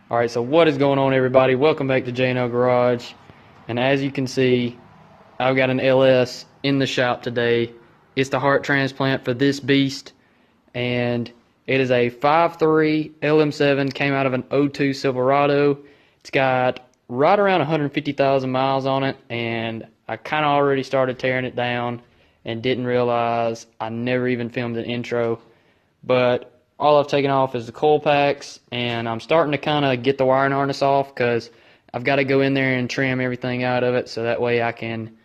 Alright, so what is going on, everybody? Welcome back to J&L Garage. And as you can see, I've got an LS in the shop today. It's the heart transplant for this beast. And it is a 5.3 LM7, came out of an '02 Silverado. It's got right around 150,000 miles on it. And I kind of already started tearing it down and didn't realize I never even filmed an intro. But all I've taken off is the coil packs, and I'm starting to kind of get the wiring harness off because I've got to go in there and trim everything out of it so that way I can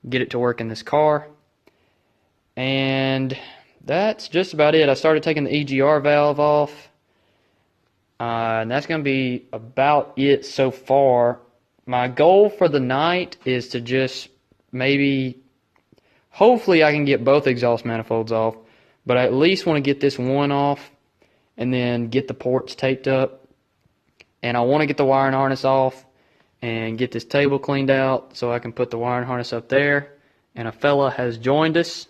get it to work in this car. And that's just about it. I started taking the EGR valve off, and that's going to be about it so far. My goal for the night is to just hopefully I can get both exhaust manifolds off, but I at least want to get this one off and then get the ports taped up. And I want to get the wiring harness off and get this table cleaned out so I can put the wiring harness up there. And a fella has joined us,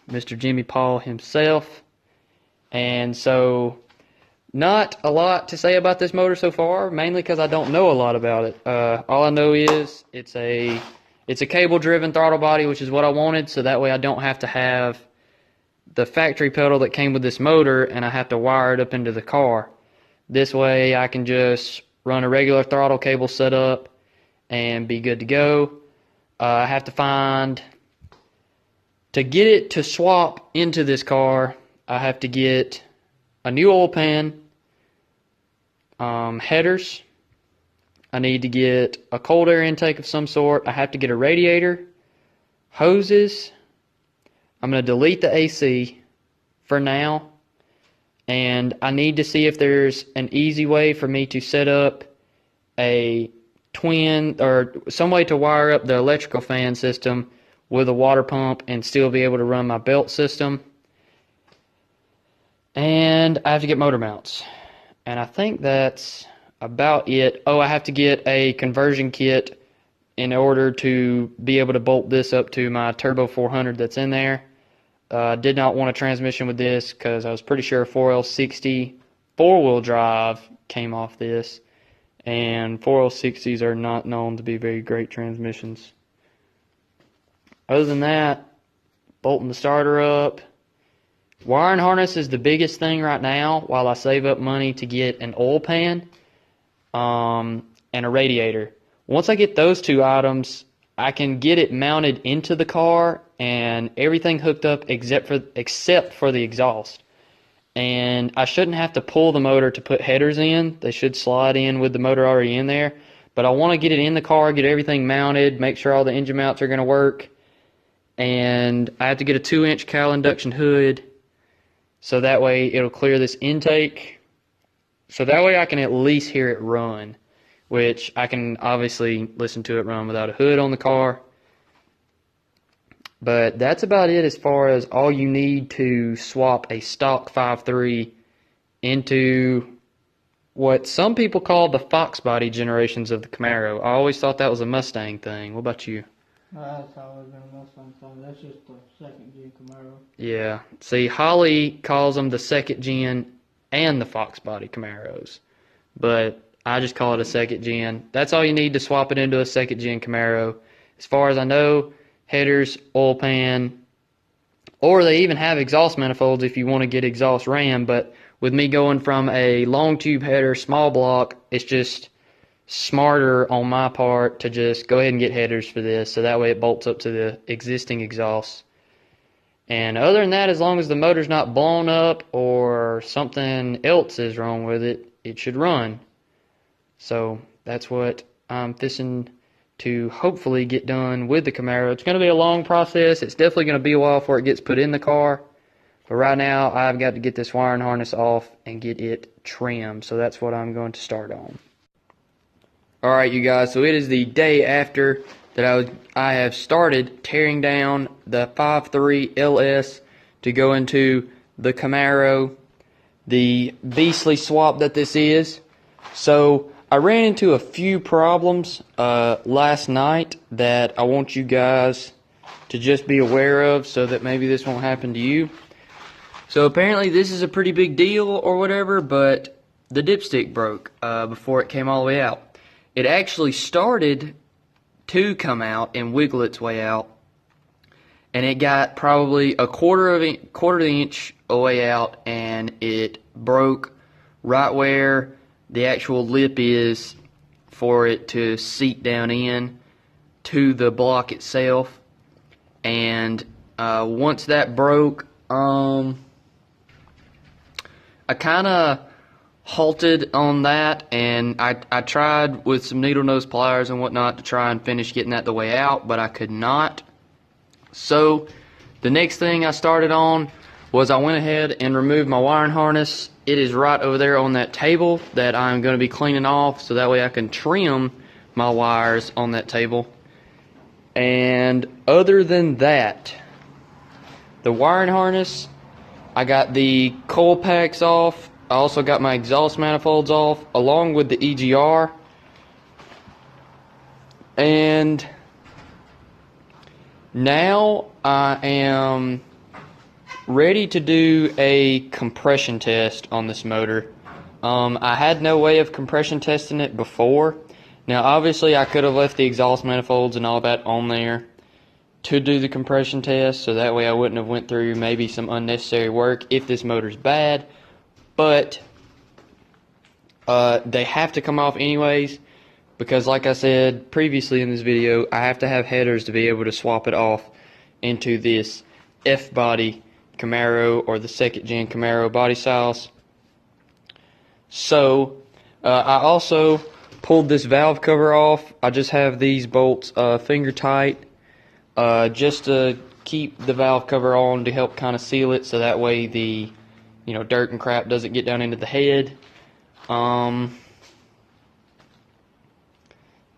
Mr. Jimmy Paul himself. And so, not a lot to say about this motor so far, mainly because I don't know a lot about it. All I know is it's a cable-driven throttle body, which is what I wanted, so that way I don't have to have the factory pedal that came with this motor and I have to wire it up into the car. This way I can just run a regular throttle cable setup and be good to go. I have to get it to swap into this car, I have to get a new oil pan, headers, I need to get a cold air intake of some sort, I have to get a radiator, hoses. I'm going to delete the AC for now, and I need to see if there's an easy way for me to set up a twin or some way to wire up the electrical fan system with a water pump and still be able to run my belt system. And I have to get motor mounts, and I think that's about it. Oh, I have to get a conversion kit in order to be able to bolt this up to my Turbo 400 that's in there. Did not want a transmission with this because I was pretty sure 4L60 four-wheel drive came off this, and 4L60s are not known to be very great transmissions. Other than that, bolting the starter up. Wiring harness is the biggest thing right now while I save up money to get an oil pan and a radiator. Once I get those two items, I can get it mounted into the car and everything hooked up except for the exhaust. And I shouldn't have to pull the motor to put headers in. They should slide in with the motor already in there. But I want to get it in the car, get everything mounted, make sure all the engine mounts are going to work. And I have to get a 2-inch cowl induction hood so that way it'll clear this intake. So that way I can at least hear it run, which I can obviously listen to it run without a hood on the car. But that's about it as far as all you need to swap a stock 5.3 into what some people call the Fox body generations of the Camaro. I always thought that was a Mustang thing. What about you? That's always been a Mustang thing. That's just the second gen Camaro. Yeah. See, Holly calls them the second gen and the Fox body Camaros. But I just call it a second gen. That's all you need to swap it into a second gen Camaro. As far as I know, headers, oil pan, or they even have exhaust manifolds if you want to get exhaust ram. But with me going from a long tube header, small block, it's just smarter on my part to just go ahead and get headers for this, so that way it bolts up to the existing exhaust. And other than that, as long as the motor's not blown up or something else is wrong with it, it should run. So that's what I'm fixing to hopefully get done with the Camaro. It's going to be a long process. It's definitely going to be a while before it gets put in the car. But right now, I've got to get this wiring harness off and get it trimmed. So that's what I'm going to start on. Alright, you guys, so it is the day after that I have started tearing down the 5.3 LS to go into the Camaro, the beastly swap that this is. So I ran into a few problems last night that I want you guys to just be aware of so that maybe this won't happen to you. So apparently this is a pretty big deal or whatever, but the dipstick broke before it came all the way out. It actually started to come out and wiggle its way out, and it got probably a quarter of the inch away out, and it broke right where the actual lip is for it to seat down in to the block itself. And once that broke, I kind of halted on that, and I tried with some needle nose pliers and whatnot to try and finish getting that the way out, but I could not. So the next thing I started on was I went ahead and removed my wiring harness. It is right over there on that table that I'm going to be cleaning off, so that way I can trim my wires on that table. And other than that, the wiring harness, I got the coil packs off. I also got my exhaust manifolds off, along with the EGR. And now I am ready to do a compression test on this motor. I had no way of compression testing it before. Now obviously I could have left the exhaust manifolds and all that on there to do the compression test, so that way I wouldn't have went through maybe some unnecessary work if this motor's bad. But they have to come off anyways, because like I said previously in this video, I have to have headers to be able to swap it off into this F-body Camaro or the 2nd gen Camaro body styles. So I also pulled this valve cover off. I just have these bolts finger tight just to keep the valve cover on to help kind of seal it, so that way the dirt and crap doesn't get down into the head.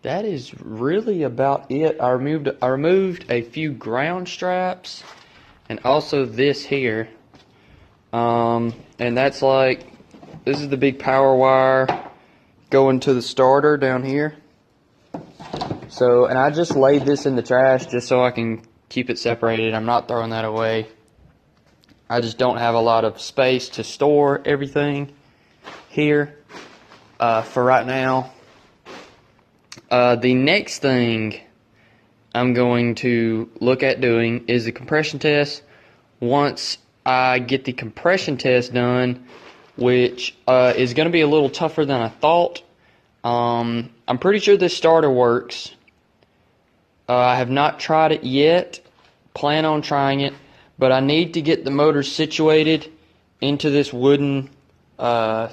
That is really about it. I removed a few ground straps and also this here. And that's this is the big power wire going to the starter down here. So, and I just laid this in the trash just so I can keep it separated. I'm not throwing that away. I just don't have a lot of space to store everything here for right now. The next thing I'm going to look at doing is the compression test. Once I get the compression test done, which is going to be a little tougher than I thought. I'm pretty sure this starter works. I have not tried it yet. Plan on trying it, but I need to get the motor situated into this wooden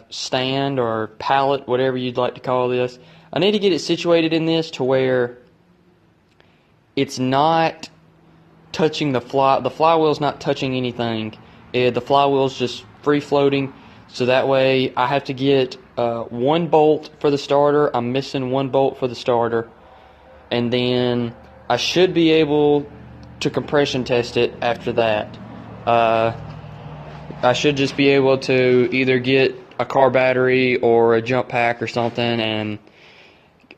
stand or pallet, whatever you'd like to call this. I need to get it situated in this to where it's not touching the flywheel's not touching anything. The flywheel's just free floating, so that way I have to get one bolt for the starter. I'm missing one bolt for the starter, and then I should be able to compression test it after that. I should just be able to either get a car battery or a jump pack or something and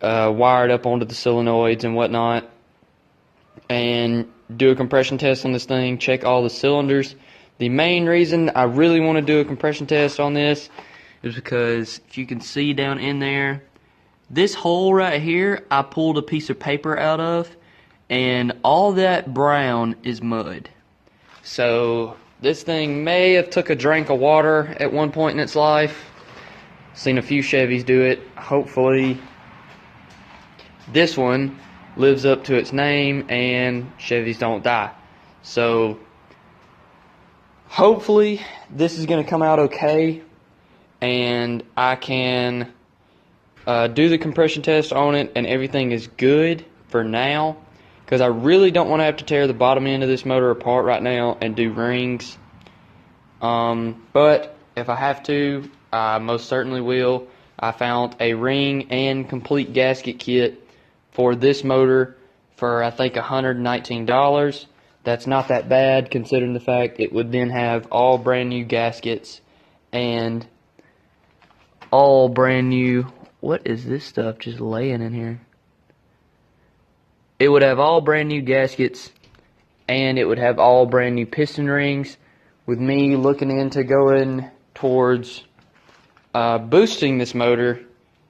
wire it up onto the solenoids and whatnot, and do a compression test on this thing, check all the cylinders. The main reason I really want to do a compression test on this is because if you can see down in there, this hole right here, I pulled a piece of paper out of, and all that brown is mud. So this thing may have took a drink of water at one point in its life. Seen a few Chevys do it. Hopefully this one lives up to its name and Chevys don't die. So hopefully this is going to come out okay, and I can do the compression test on it and everything is good for now, because I really don't want to have to tear the bottom end of this motor apart right now and do rings. But if I have to, I most certainly will. I found a ring and complete gasket kit for this motor for I think $119. That's not that bad considering the fact it would then have all brand new gaskets and all brand new, what is this stuff just laying in here? It would have all brand new gaskets and it would have all brand new piston rings, with me looking into going towards boosting this motor,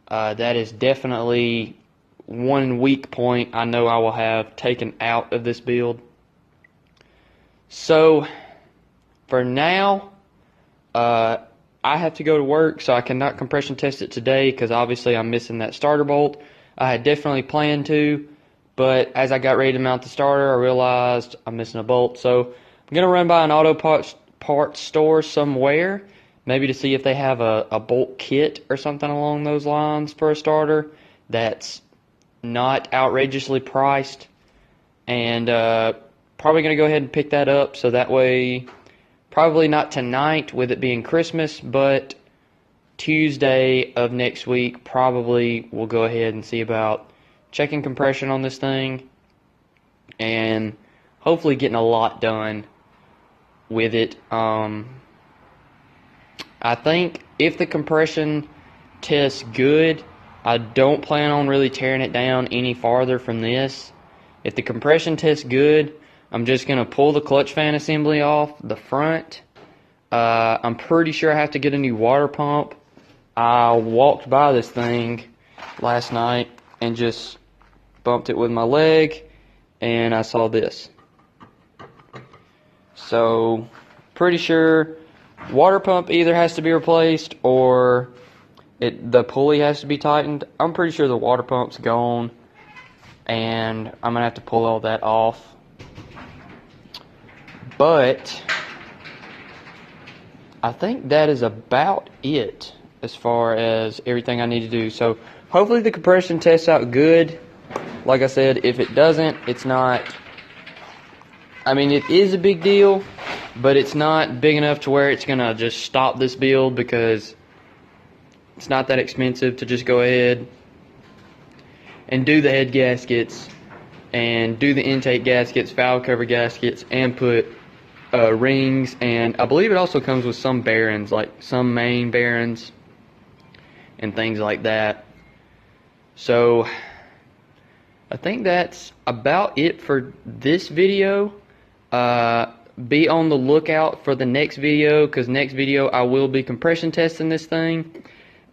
that is definitely one weak point I know I will have taken out of this build. So for now, I have to go to work, so I cannot compression test it today because obviously I'm missing that starter bolt. I had definitely planned to, but as I got ready to mount the starter, I realized I'm missing a bolt. So I'm going to run by an auto parts store somewhere, maybe to see if they have a bolt kit or something along those lines for a starter that's not outrageously priced. And probably going to go ahead and pick that up, so that way, probably not tonight with it being Christmas, but Tuesday of next week, probably we'll go ahead and see about checking compression on this thing and hopefully getting a lot done with it. I think if the compression tests good, I don't plan on really tearing it down any farther from this. If the compression tests good, I'm just going to pull the clutch fan assembly off the front. I'm pretty sure I have to get a new water pump. I walked by this thing last night and just bumped it with my leg, and I saw this. So, pretty sure water pump either has to be replaced or the pulley has to be tightened. I'm pretty sure the water pump's gone, and I'm going to have to pull all that off. But I think that is about it as far as everything I need to do. So hopefully the compression tests out good. Like I said, if it doesn't, it's not, I mean, it is a big deal, but it's not big enough to where it's going to just stop this build, because it's not that expensive to just go ahead and do the head gaskets and do the intake gaskets, valve cover gaskets, and put rings, and I believe it also comes with some bearings, like some main bearings and things like that. So I think that's about it for this video. Be on the lookout for the next video, because next video I will be compression testing this thing,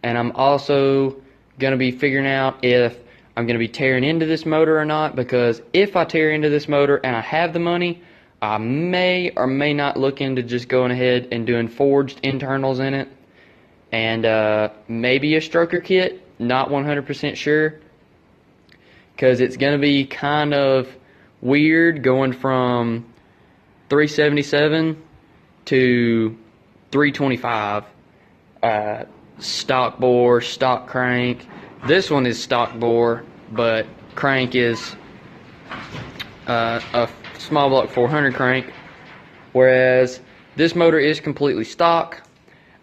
and I'm also going to be figuring out if I'm going to be tearing into this motor or not, because if I tear into this motor and I have the money, I may or may not look into just going ahead and doing forged internals in it, and maybe a stroker kit, not 100% sure, because it's going to be kind of weird going from 377 to 325, stock bore, stock crank. This one is stock bore, but crank is a small block 400 crank, whereas this motor is completely stock.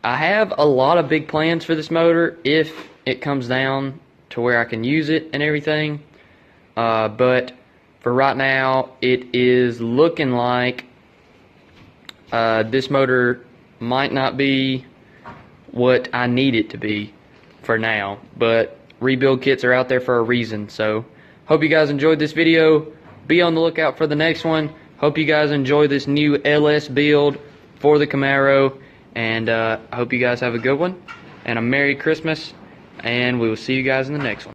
I have a lot of big plans for this motor if it comes down to where I can use it and everything, but for right now it is looking like this motor might not be what I need it to be for now, but rebuild kits are out there for a reason. So hope you guys enjoyed this video. Be on the lookout for the next one. Hope you guys enjoy this new LS build for the Camaro, and I hope you guys have a good one and a Merry Christmas, and we will see you guys in the next one.